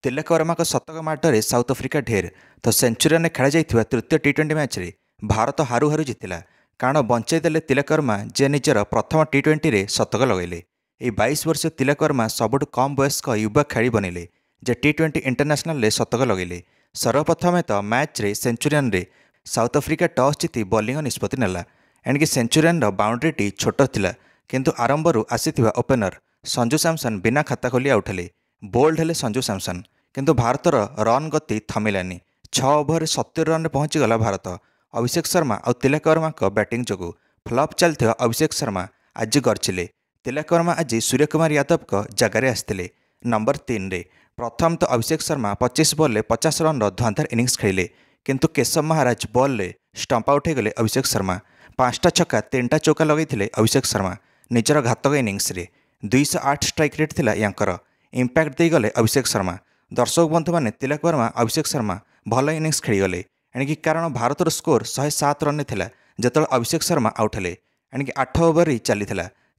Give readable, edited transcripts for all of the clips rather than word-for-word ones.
तिलक वर्मा शतक माडरे south Africa ढेर तो सेंचुरी खेल जाइथिबा तृतीय टी20 मैच रे भारत हारू हारू जितिला। कारण बंचाईदेले तिलक वर्मा जे निजर प्रथम टी20 रे शतक लगेले। यह 22 वर्ष तिलक वर्मा सबुठ कम वयस्क युवा खेली बनले जे टी20 इंटरनेशनल शतक लगेले। सर्वप्रथमे तो मैच रे सेंचुरियन रे साउथ अफ्रिका टॉस जीति बॉलिंग निष्पत्ति नेला। एणिकी सेंचुरियन बाउंड्री छोट थिला किंतु आरंभरू आसीथिबा ओपनर संजू सैमसन बिना खाता खोली आउट हेले। बोल्ड हेले संजू सैमसन किंतु भारतर रन गति थमिलानी। 6 ओवर 70 रन पहुंचीगला भारत। अभिषेक शर्मा और तिलक वर्मा बैटिंग जोगु फ्लॉप चलता अभिषेक शर्मा आज गर्चिले। तिलक वर्मा आज सूर्यकुमार यादव जगार आसते नंबर 3 रे। प्रथम तो अभिषेक शर्मा 25 बॉल 50 रन धुआंधार इनिंग्स खेलिले किंतु Keshav Maharaj ball stump out हो गले। अभिषेक शर्मा 5टा छक्का 3टा चौका लगे अभिषेक शर्मा निजर घातक इनिंग्स रे। 208 स्ट्राइक रेट थिला यांकर। इंपैक्ट दे गले अभिषेक शर्मा। दर्शक बंधु मैंने तिलक वर्मा अभिषेक शर्मा भल इनिंग्स खेलीगले। एणिकी कारण भारतर स्कोर 107 रन थिला जेतल अभिषेक शर्मा आउट हेले। एणिकी 8 ओवर ही चली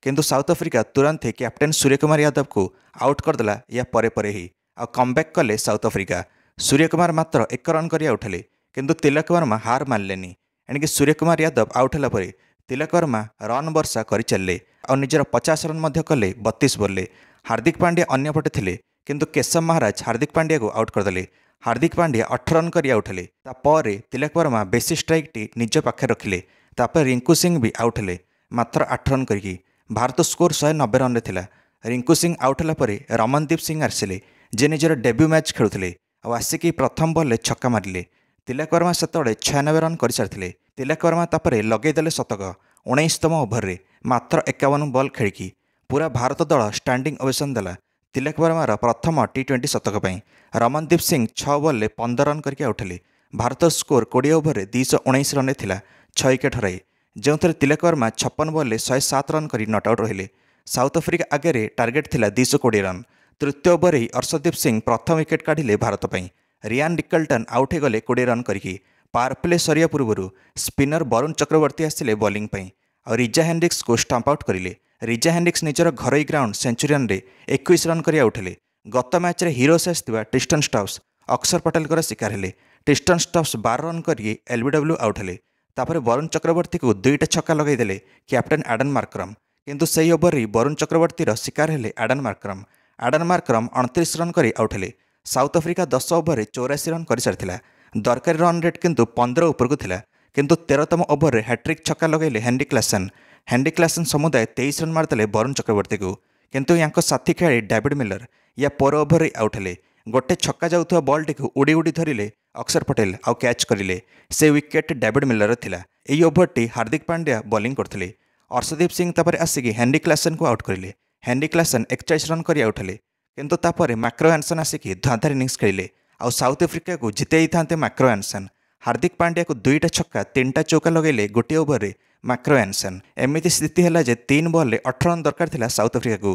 किंतु साउथ अफ्रिका तुरंत ही कैप्टेन सूर्यकुमार यादव को आउट करदेला। या परे परे ही आ कमबैक कले साउथ अफ्रिका। सूर्यकुमार मात्र 1 रन कर आउट हेले किंतु तिलक वर्मा हार मानलेनी। एणिकी सूर्यकुमार यादव आउट होला परे तिलक वर्मा रन वर्षा कर चलले और निजर 50 रन मध्य कले 32 बॉल। हार्दिक पांड्या अन्यपटे थिले किंतु केशव महाराज हार्दिक पांड्या को आउट करदेले। हार्दिक पांड्या 18 रन कर आउट हेले। तापर तिलक वर्मा बेसी स्ट्राइक टी निज पाखे रखिले। तापर रिंकू सिंह भी आउट हेले मात्र 8 रन करके। भारत स्कोर 190 रन थिला। रिंकू सिंह आउट होला परे रमनदीप सिंह आसिले जे निजर डेब्यू मैच खेलुथिले और आसिकी प्रथम बॉल छक्का मारिले। तिलक वर्मा सेतबे 96 रन कर सारिथिले। तिलक वर्मा तापर लगेदेले शतक 19तम ओभर रे मात्र 51 बॉल खेलिकी। पूरा भारत दल स्टैंडिंग ओवेशन देला तिलक वर्मार प्रथम टी20 शतक पई। रमनदीप सिंह 6 बॉल 15 रन करके आउट हेले। भारत स्कोर 20 ओवर 219 रन थिला 6 विकेट हराई जो तिलक वर्मा 56 बॉल 107 रन कर नट आउट रहिले। साउथ अफ्रिका आगे टार्गेट थिला 220 रन। तृतीय ओवर ही अर्शदीप सिंह प्रथम विकेट काढ़िले भारत पई। रियान रिकल्टन आउट होगले 20 रन करके। पावर प्ले सरिया पूर्व स्पिनर वरुण चक्रवर्ती आसिले बॉलिंग पई और रिजा हेनरिक्स को स्टंप आउट करिले। रिजा हेनरिक्स निजर घर ग्राउंड सेंचुरियन रे 21 रन कर आउट हेले। गत मैच रे हीरोस आसथिबा ट्रिस्टन स्टब्स अक्षर पटेल शिकार हेले। ट्रिस्टन स्टब्स 12 रन कर एलबीडब्ल्यू आउट हेले। तापर वरुण चक्रवर्ती को 2टा छक्का लगेदेले कैप्टेन एडन मार्करम किंतु सही ओवर ही वरुण चक्रवर्तीर शिकार हेले Aiden Markram. Aiden Markram 29 run कर आउट हेले। साउथ अफ्रिका 10 ओवर 84 रन कर सारिथिला। दरकारी रन रेट किंतु 15 ऊपर को थिला किंतु 13तम ओवर हैट्रिक छक्का लगेले हेनरी क्लासन। हेनरी क्लासन समुदाय 23 रन मारदेले वरुण चक्रवर्ती को किंतु यांको साथी खेलाड़ी डेविड मिलर या पर ओवर आउट हेले। गोटे छक्का जाउथुवा बॉल टी उड़ी उड़ी धरिले अक्षर पटेल आउ कैच करिले। से विकेट डेविड मिलर थिला। एही over T Hardik Pandya bowling करथिले। अर्शदीप सिंह तापर आसिकी हेनरी क्लासन को आउट करिले। हेनरी क्लासन 41 रन कर आउट हेले किंतु तापर मैक्रो हैनसन आसिकी धुआंधार इनिंग्स खेलिले और साउथ अफ्रिका को जितेई थांते मैक्रो हैनसन। हार्दिक पांड्या को 2टा छक्का 3टा चौका लगेले गोटे ओवर मैक्रो हैनसन। एमिति स्थिति है जे 3 बॉल 18 रन दरकार थिला साउथ अफ्रिका को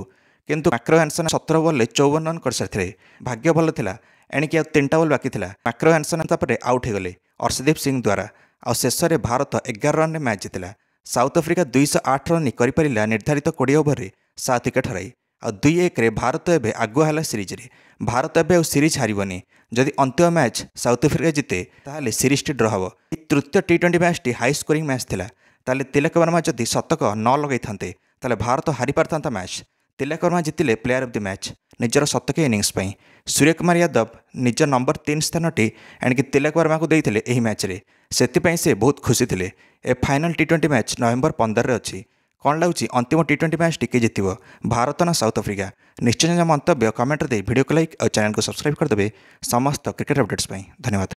किंतु मैक्रो हैनसन 17 बॉल 54 रन कर सारिथिले। भाग्य भल थिला एणिकी 3टा बॉल बाकी थिला। मैक्रो हैनसन तापर आउट हो गले अर्शदीप सिंह द्वारा और शेष में भारत 11 रन में मैच जीतिला। साउथ अफ्रिका 208 रन कर निर्धारित 20 ओवर 7 विकेट हराई और 2-1 रे भारत एवं आगुआ है सीरीज रे। भारत एवं सीरीज हारबनी जदि अंतिम मैच साउथ अफ्रिका जिते ताहले सीरीज टी ड्र हम। तृतीय टी20 मैच टी हाई स्कोरिंग मैच थिला। ताले तिलक वर्मा जदि शतक न लगई थांते ताले भारत हारी पारता मैच। तिलक वर्मा जितिले प्लेयर ऑफ द मैच निजर शतक इनिंग्स पई। सूर्यकुमार यादव निज नंबर 3 स्थान टी एणिकी तिलक वर्मा को देइथिले एही मैच रे। सेतिपई से बहुत खुशी थिले। ए फाइनल टी20 मैच नवेम्बर 15 रे अछि। कौन लगुच अंतिम टी20 मैच टी जितब भारत ना साउथ अफ्रिका? निश्चय मंतव्य कमेंट दे वीडियो को लाइक और चैनल को सब्सक्राइब करदे समस्त क्रिकेट अपडेट्स। धन्यवाद।